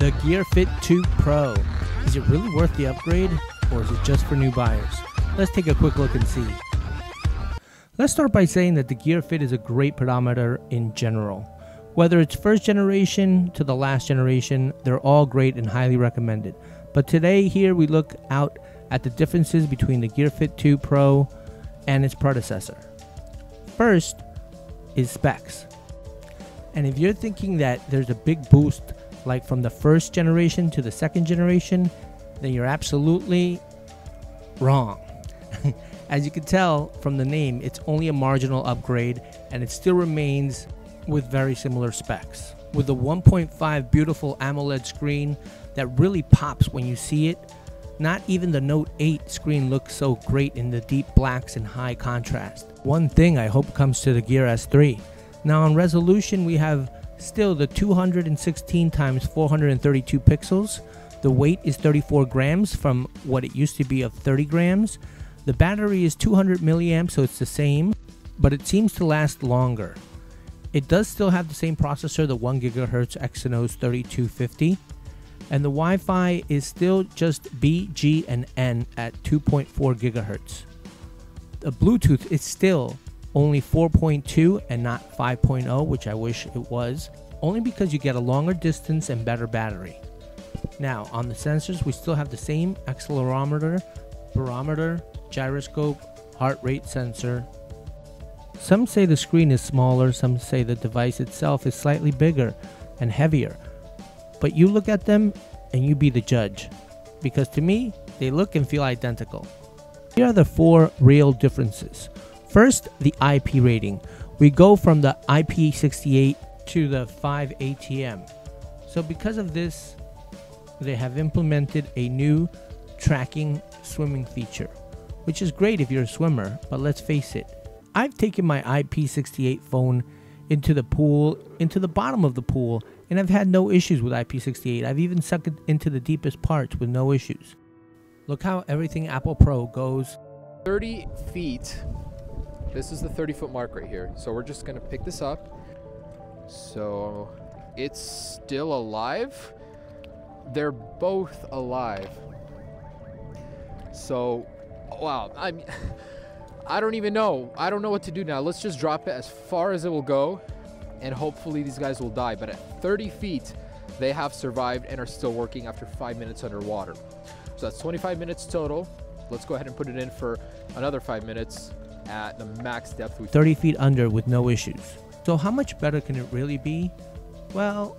The Gear Fit2 Pro. Is it really worth the upgrade, or is it just for new buyers? Let's take a quick look and see. Let's start by saying that the Gear Fit is a great pedometer in general. Whether it's first generation to the last generation, they're all great and highly recommended. But today here we look out at the differences between the Gear Fit2 Pro and its predecessor. First is specs. And if you're thinking that there's a big boost like from the first generation to the second generation, then you're absolutely wrong. As you can tell from the name, it's only a marginal upgrade and it still remains with very similar specs. With a 1.5 beautiful AMOLED screen that really pops when you see it, not even the Note 8 screen looks so great in the deep blacks and high contrast. One thing I hope comes to the Gear S3. Now on resolution we have still the 216 x 432 pixels. The weight is 34 grams from what it used to be of 30 grams. The battery is 200 milliamps, so it's the same, but it seems to last longer. It does still have the same processor, the 1 GHz Exynos 3250, and the Wi-Fi is still just B, G, and N at 2.4 GHz. The Bluetooth is still only 4.2 and not 5.0, which I wish it was, only because you get a longer distance and better battery. Now, on the sensors, we still have the same accelerometer, barometer, gyroscope, heart rate sensor. Some say the screen is smaller, some say the device itself is slightly bigger and heavier. But you look at them and you be the judge, because to me, they look and feel identical. Here are the 4 real differences. First, the IP rating. We go from the IP68 to the 5 ATM. So because of this, they have implemented a new tracking swimming feature, which is great if you're a swimmer, but let's face it, I've taken my IP68 phone into the pool, into the bottom of the pool, and I've had no issues with IP68. I've even sucked it into the deepest parts with no issues. Look how everything Apple Pro goes 30 feet. This is the 30-foot mark right here. So we're just gonna pick this up. So it's still alive. They're both alive. So, wow, I don't even know. I don't know what to do now. Let's just drop it as far as it will go, and hopefully these guys will die. But at 30 feet, they have survived and are still working after 5 minutes underwater. So that's 25 minutes total. Let's go ahead and put it in for another 5 minutes at the max depth. 30 feet under with no issues. So how much better can it really be? Well,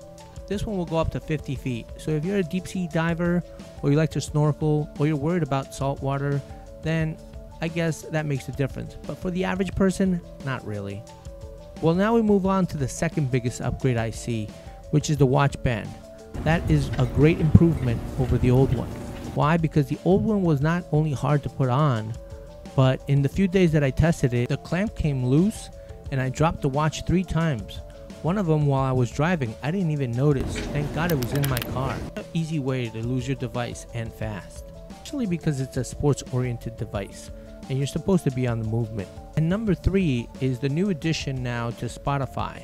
this one will go up to 50 feet. So if you're a deep sea diver, or you like to snorkel, or you're worried about salt water, then I guess that makes a difference. But for the average person, not really. Well, now we move on to the second biggest upgrade I see, which is the Watchband. That is a great improvement over the old one. Why? Because the old one was not only hard to put on, but in the few days that I tested it, the clamp came loose and I dropped the watch 3 times. One of them while I was driving, I didn't even notice. Thank God it was in my car. An easy way to lose your device and fast. Especially because it's a sports-oriented device and you're supposed to be on the movement. And number 3 is the new addition now to Spotify.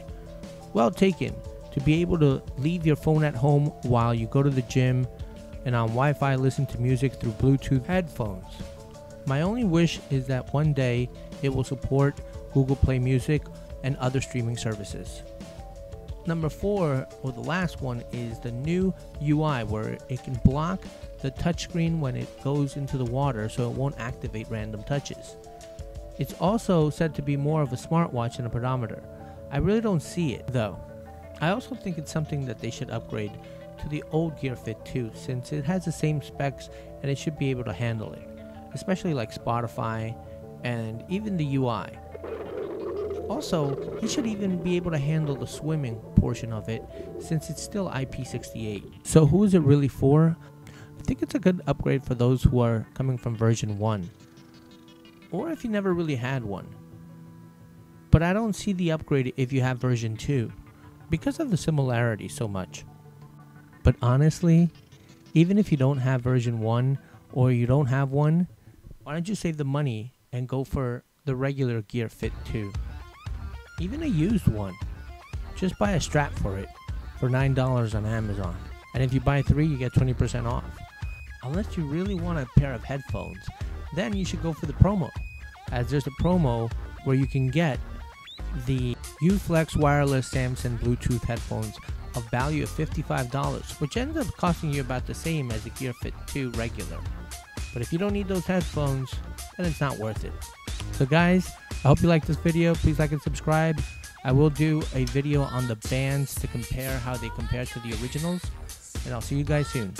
Well taken, to be able to leave your phone at home while you go to the gym and on Wi-Fi listen to music through Bluetooth headphones. My only wish is that one day it will support Google Play Music and other streaming services. Number 4, or the last one, is the new UI where it can block the touchscreen when it goes into the water so it won't activate random touches. It's also said to be more of a smartwatch than a pedometer. I really don't see it though. I also think it's something that they should upgrade to the old Gear Fit 2 since it has the same specs and it should be able to handle it, especially like Spotify and even the UI. Also, it should even be able to handle the swimming portion of it since it's still IP68. So who is it really for? I think it's a good upgrade for those who are coming from version 1, or if you never really had one. But I don't see the upgrade if you have version 2 because of the similarity so much. But honestly, even if you don't have version 1 or you don't have one, why don't you save the money and go for the regular Gear Fit 2? Even a used one. Just buy a strap for it for $9 on Amazon. And if you buy 3, you get 20% off. Unless you really want a pair of headphones, then you should go for the promo, as there's a promo where you can get the Uflex wireless Samsung Bluetooth headphones of value of $55, which ends up costing you about the same as the Gear Fit 2 regular. But if you don't need those headphones, then it's not worth it. So guys, I hope you liked this video. Please like and subscribe. I will do a video on the bands to compare how they compare to the originals, and I'll see you guys soon.